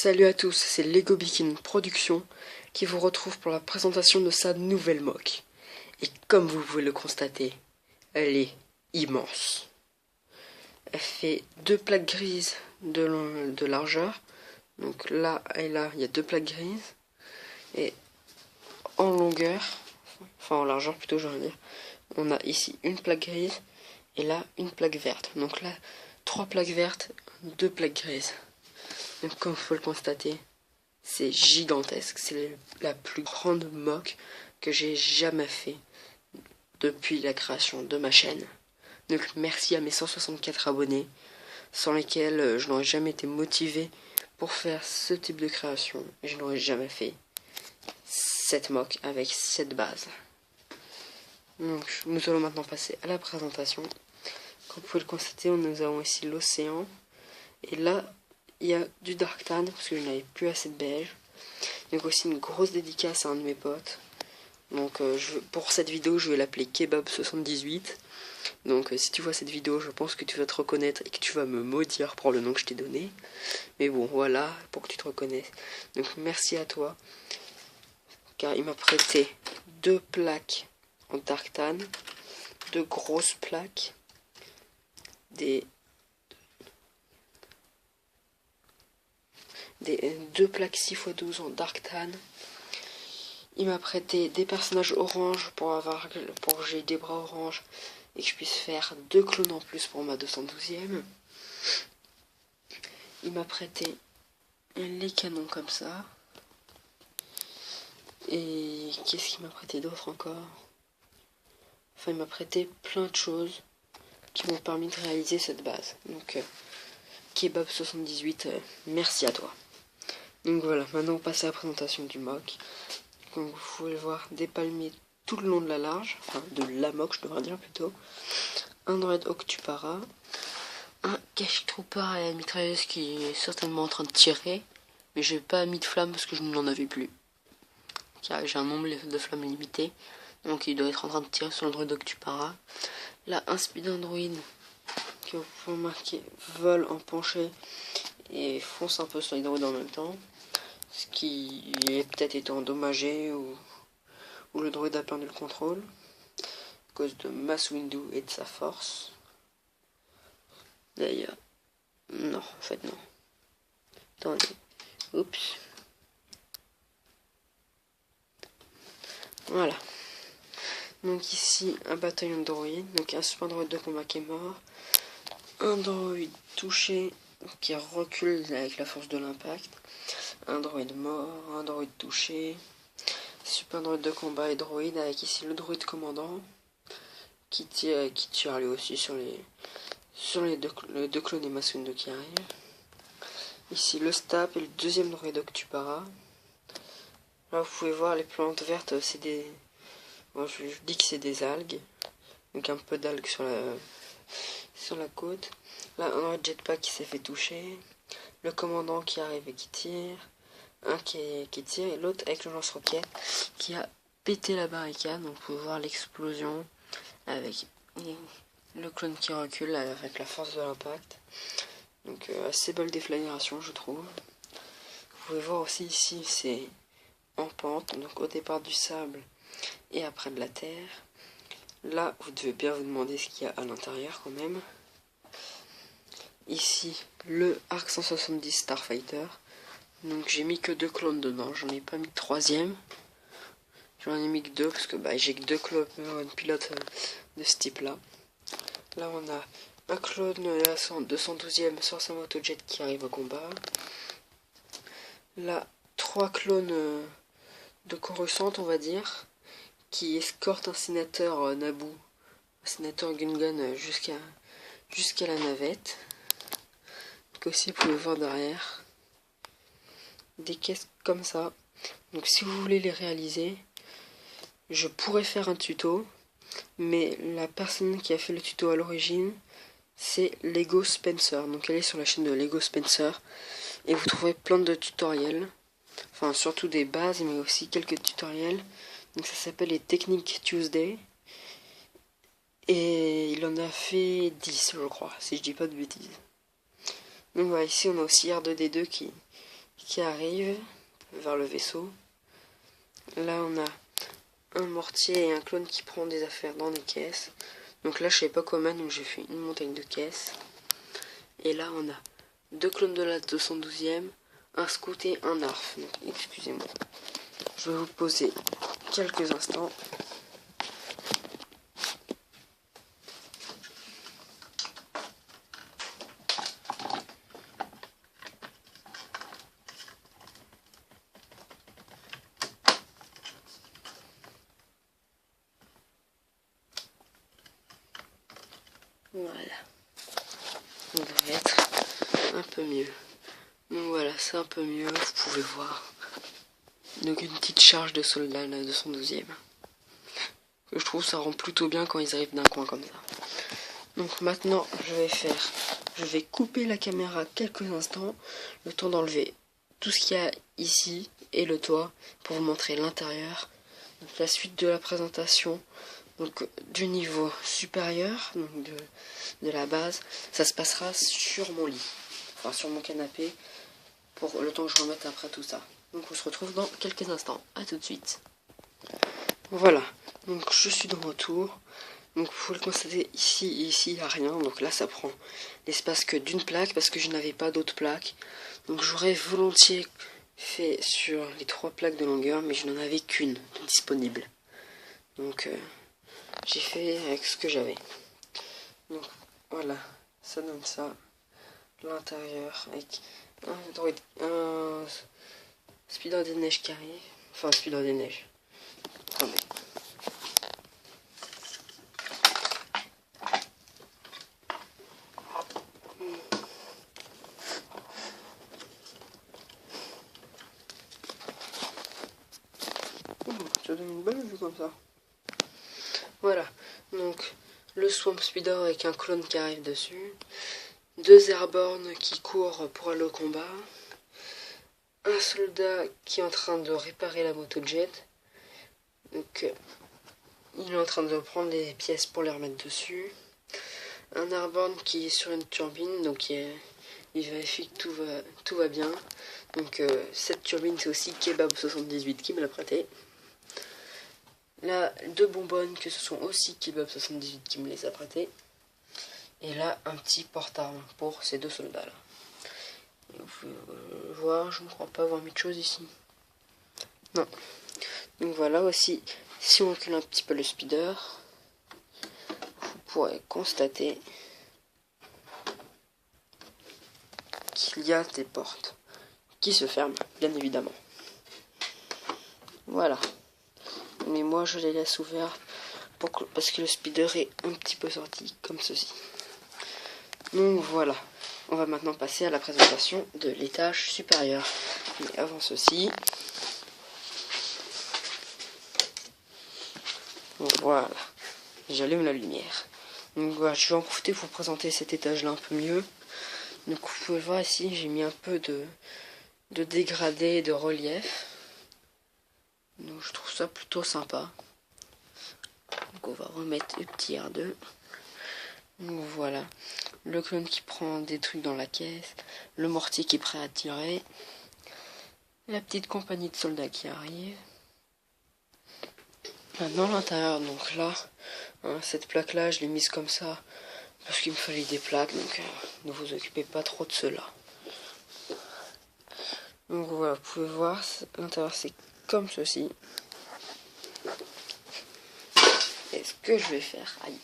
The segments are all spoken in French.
Salut à tous, c'est Lego Bikini Production qui vous retrouve pour la présentation de sa nouvelle moque. Et comme vous pouvez le constater, elle est immense. Elle fait 2 plaques grises de largeur. Donc là et là, il y a 2 plaques grises. Et en longueur, enfin en largeur plutôt, je veux dire, on a ici une plaque grise et là une plaque verte. Donc là, 3 plaques vertes, 2 plaques grises. Donc comme vous pouvez le constater, c'est gigantesque. C'est la plus grande moque que j'ai jamais fait depuis la création de ma chaîne. Donc merci à mes 164 abonnés, sans lesquels je n'aurais jamais été motivé pour faire ce type de création. Et je n'aurais jamais fait cette moque avec cette base. Donc nous allons maintenant passer à la présentation. Comme vous pouvez le constater, nous avons ici l'océan. Et là, il y a du dark tan, parce que je n'avais plus assez de beige. Donc aussi une grosse dédicace à un de mes potes. Donc pour cette vidéo, je vais l'appeler Kebab78. Donc si tu vois cette vidéo, je pense que tu vas te reconnaître et que tu vas me maudire pour le nom que je t'ai donné. Mais bon, voilà, pour que tu te reconnaisses. Donc merci à toi, car il m'a prêté 2 plaques en dark tan, 2 grosses plaques, des 2 plaques 6x12 en dark tan. Il m'a prêté des personnages orange pour que j'ai des bras orange et que je puisse faire 2 clones en plus pour ma 212e. Il m'a prêté les canons comme ça. Et qu'est-ce qu'il m'a prêté d'autre encore? Enfin, il m'a prêté plein de choses qui m'ont permis de réaliser cette base. Donc, Kebab78, merci à toi. Donc voilà, maintenant on passe à la présentation du mock. Comme vous pouvez le voir, des palmiers tout le long de la large, enfin de la moque je devrais dire plutôt. Un droïde Octupara, un cache trooper à la mitrailleuse qui est certainement en train de tirer, mais j'ai pas mis de flamme parce que je n'en avais plus. Car j'ai un nombre de flammes limité, donc il doit être en train de tirer sur le droïde Octupara. Là, un speed android que vous pouvez marquer vole en penché et fonce un peu sur les droïdes en même temps. Ce qui est peut-être été endommagé ou le droïde a perdu le contrôle à cause de Mass Windu et de sa force. D'ailleurs, non, en fait non. Attendez, oups. Voilà. Donc ici un bataillon de droïdes, donc un super droïde de combat qui est mort, un droïde touché qui recule avec la force de l'impact, un droïde mort, un droïde touché, super droïde de combat et droïde avec ici le droïde commandant qui tire lui aussi sur les deux clones et Mass Windu qui arrivent. Ici le Stap et le deuxième droïde Octupara. Là vous pouvez voir les plantes vertes, c'est des... Bon, je dis que c'est des algues. Donc un peu d'algues sur la côte. Là un droïde jetpack qui s'est fait toucher. Le commandant qui arrive et qui tire. Un qui tire et l'autre avec le lance-roquette qui a pété la barricade. Donc vous pouvez voir l'explosion avec le clone qui recule avec la force de l'impact. Donc assez belle déflagration je trouve. Vous pouvez voir aussi ici c'est en pente, donc au départ du sable et après de la terre. Là vous devez bien vous demander ce qu'il y a à l'intérieur quand même. Ici le Arc 170 Starfighter. Donc j'ai mis que 2 clones dedans, j'en ai pas mis de 3ème. J'en ai mis que 2 parce que j'ai que 2 clones pilotes de ce type là. Là on a un clone de 212ème sur sa motojet qui arrive au combat. Là 3 clones de Coruscant on va dire, qui escortent un sénateur Naboo, un sénateur Gungan jusqu'à la navette. Donc aussi vous pouvez voir derrière des caisses comme ça. Donc si vous voulez les réaliser, je pourrais faire un tuto, mais la personne qui a fait le tuto à l'origine, c'est Lego Spencer. Donc allez sur la chaîne de Lego Spencer et vous trouverez plein de tutoriels. Enfin surtout des bases, mais aussi quelques tutoriels. Donc ça s'appelle les Techniques Tuesday. Et il en a fait 10 je crois, si je dis pas de bêtises. Donc voilà, ici on a aussi R2D2 qui qui arrive vers le vaisseau. Là on a un mortier et un clone qui prend des affaires dans des caisses. Donc là je savais pas comment, donc j'ai fait une montagne de caisses. Et là on a 2 clones de la 212e, un scout et un arf. Donc excusez-moi. Je vais vous poser quelques instants. Voilà. On devrait être un peu mieux. Donc voilà, c'est un peu mieux, vous pouvez voir. Donc une petite charge de soldats là, de son 12e. Je trouve ça rend plutôt bien quand ils arrivent d'un coin comme ça. Donc maintenant je vais couper la caméra quelques instants, le temps d'enlever tout ce qu'il y a ici et le toit pour vous montrer l'intérieur. Donc la suite de la présentation, donc du niveau supérieur, donc de la base, ça se passera sur mon lit, enfin sur mon canapé, pour le temps que je remette après tout ça. Donc on se retrouve dans quelques instants. À tout de suite. Voilà, donc je suis de retour. Donc vous pouvez le constater ici et ici il n'y a rien. Donc là ça prend l'espace que d'une plaque parce que je n'avais pas d'autres plaques. Donc j'aurais volontiers fait sur les 3 plaques de longueur, mais je n'en avais qu'une disponible. Donc j'ai fait avec ce que j'avais. Donc voilà, ça donne ça. L'intérieur avec un speeder des neiges qui arrive. Enfin, speeder des neiges. Attendez. Ça donne une bonne vue comme ça. Voilà. Donc, le Swamp Speeder avec un clone qui arrive dessus. 2 airborne qui courent pour aller au combat. Un soldat qui est en train de réparer la moto jet. Donc il est en train de prendre les pièces pour les remettre dessus. Un airborne qui est sur une turbine, donc il vérifie que tout va bien. Donc cette turbine c'est aussi Kebab 78 qui me l'a prêté. Là 2 bonbonnes que ce sont aussi Kebab 78 qui me les a prêtées. Et là, un petit porte-armes pour ces 2 soldats-là. Vous pouvez voir, je ne crois pas avoir mis de choses ici. Non. Donc voilà aussi, si on recule un petit peu le speeder, vous pourrez constater qu'il y a des portes qui se ferment, bien évidemment. Voilà. Mais moi, je les laisse ouvertes parce que le speeder est un petit peu sorti, comme ceci. Donc voilà, on va maintenant passer à la présentation de l'étage supérieur. Mais avant ceci, voilà, j'allume la lumière. Donc voilà, je vais en profiter pour vous présenter cet étage-là un peu mieux. Donc vous pouvez voir ici, j'ai mis un peu de dégradé et de relief. Donc je trouve ça plutôt sympa. Donc on va remettre le petit R2. Donc voilà, le clone qui prend des trucs dans la caisse, le mortier qui est prêt à tirer, la petite compagnie de soldats qui arrive. Dans l'intérieur, donc là, cette plaque là, je l'ai mise comme ça parce qu'il me fallait des plaques, donc ne vous occupez pas trop de cela. Donc voilà, vous pouvez voir, l'intérieur c'est comme ceci. Et ce que je vais faire, aïe.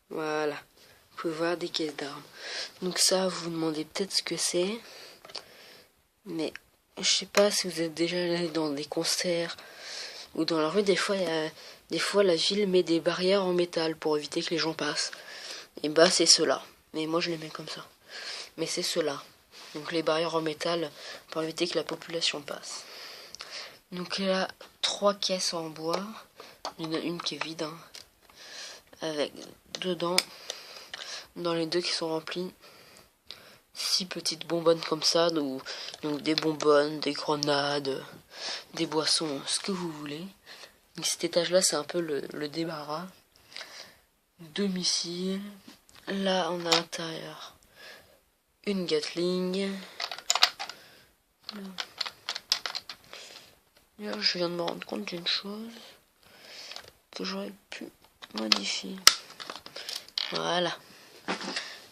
Voilà, vous pouvez voir des caisses d'armes. Donc ça, vous vous demandez peut-être ce que c'est, mais je sais pas si vous êtes déjà allé dans des concerts ou dans la rue. Des fois la ville met des barrières en métal pour éviter que les gens passent. Et bah c'est cela. Mais moi je les mets comme ça. Mais c'est cela. Donc les barrières en métal pour éviter que la population passe. Donc il y a 3 caisses en bois. Il y en a une qui est vide, hein, avec dedans, dans les 2 qui sont remplis, 6 petites bonbonnes comme ça, donc des bonbonnes, des grenades, des boissons, ce que vous voulez. Donc cet étage-là, c'est un peu le débarras. 2 missiles. Là, on a à l'intérieur une Gatling. Là, je viens de me rendre compte d'une chose que j'aurais pu modifier. Voilà.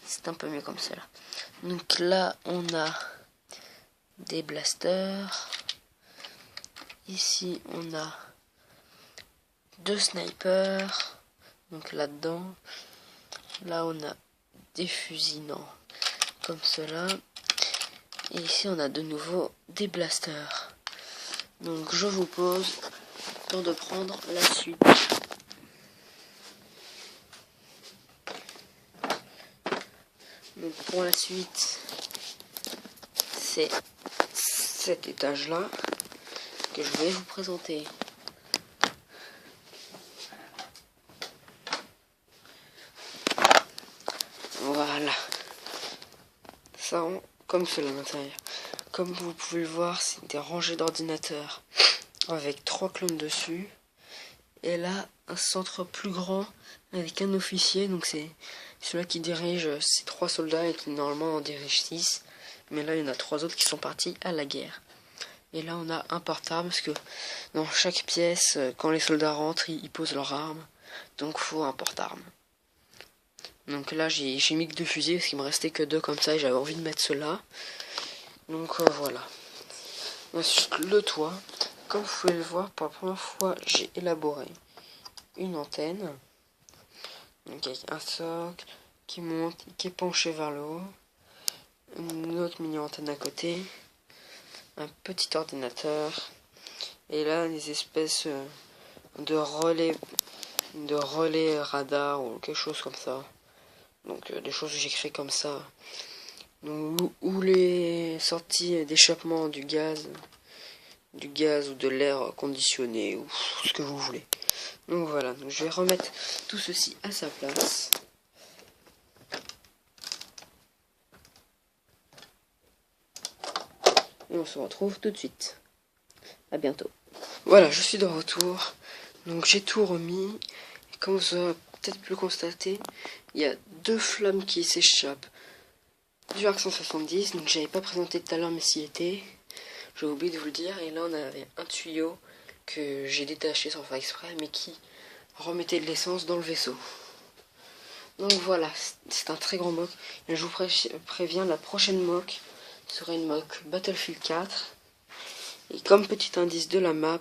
C'est un peu mieux comme ça là. Donc là, on a des blasters. Ici, on a 2 snipers. Donc là-dedans. Là, on a des fusils, non, comme cela. Et ici, on a de nouveau des blasters. Donc, je vous pose temps de prendre la suite. Donc, pour la suite, c'est cet étage-là que je vais vous présenter. Voilà. Ça rend comme cela à l'intérieur. Comme vous pouvez le voir, c'est des rangées d'ordinateurs avec 3 clones dessus. Et là, un centre plus grand avec un officier. Donc c'est celui qui dirige ces 3 soldats et qui normalement en dirige 6. Mais là, il y en a 3 autres qui sont partis à la guerre. Et là, on a un portable parce que dans chaque pièce, quand les soldats rentrent, ils posent leurs armes. Donc faut un porte-armes. Donc là, j'ai mis que 2 fusils parce qu'il me restait que 2 comme ça et j'avais envie de mettre ceux-là. Donc voilà. Ensuite, le toit. Comme vous pouvez le voir, pour la première fois, j'ai élaboré une antenne. Donc avec un socle qui monte, qui est penché vers le haut. Une autre mini-antenne à côté. Un petit ordinateur. Et là, des espèces de relais radar ou quelque chose comme ça. Donc des choses que j'écris comme ça. Donc, où les sorties d'échappement du gaz ou de l'air conditionné ou ce que vous voulez. Donc voilà, donc je vais remettre tout ceci à sa place. Et on se retrouve tout de suite. À bientôt. Voilà, je suis de retour. Donc j'ai tout remis. Et comme vous avez peut-être pu le constater, il y a 2 flammes qui s'échappent du Arc 170. Donc j'avais pas présenté tout à l'heure, mais s'y était. J'ai oublié de vous le dire. Et là on avait un tuyau que j'ai détaché sans faire exprès, mais qui remettait de l'essence dans le vaisseau. Donc voilà, c'est un très grand mock. Et je vous préviens, la prochaine mock sera une mock Battlefield 4. Et comme petit indice de la map,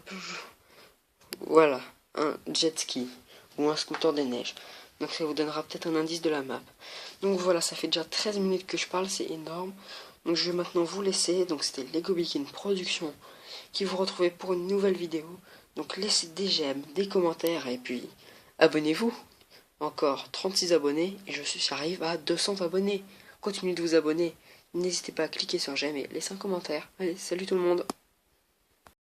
voilà, un jet ski ou un scooter des neiges. Donc ça vous donnera peut-être un indice de la map. Donc voilà, ça fait déjà 13 minutes que je parle, c'est énorme. Donc je vais maintenant vous laisser. Donc c'était Lego Bikini Production qui vous retrouvait pour une nouvelle vidéo. Donc laissez des j'aime, des commentaires et puis abonnez-vous. Encore 36 abonnés et j'arrive à 200 abonnés. Continuez de vous abonner. N'hésitez pas à cliquer sur j'aime et laisser un commentaire. Allez, salut tout le monde.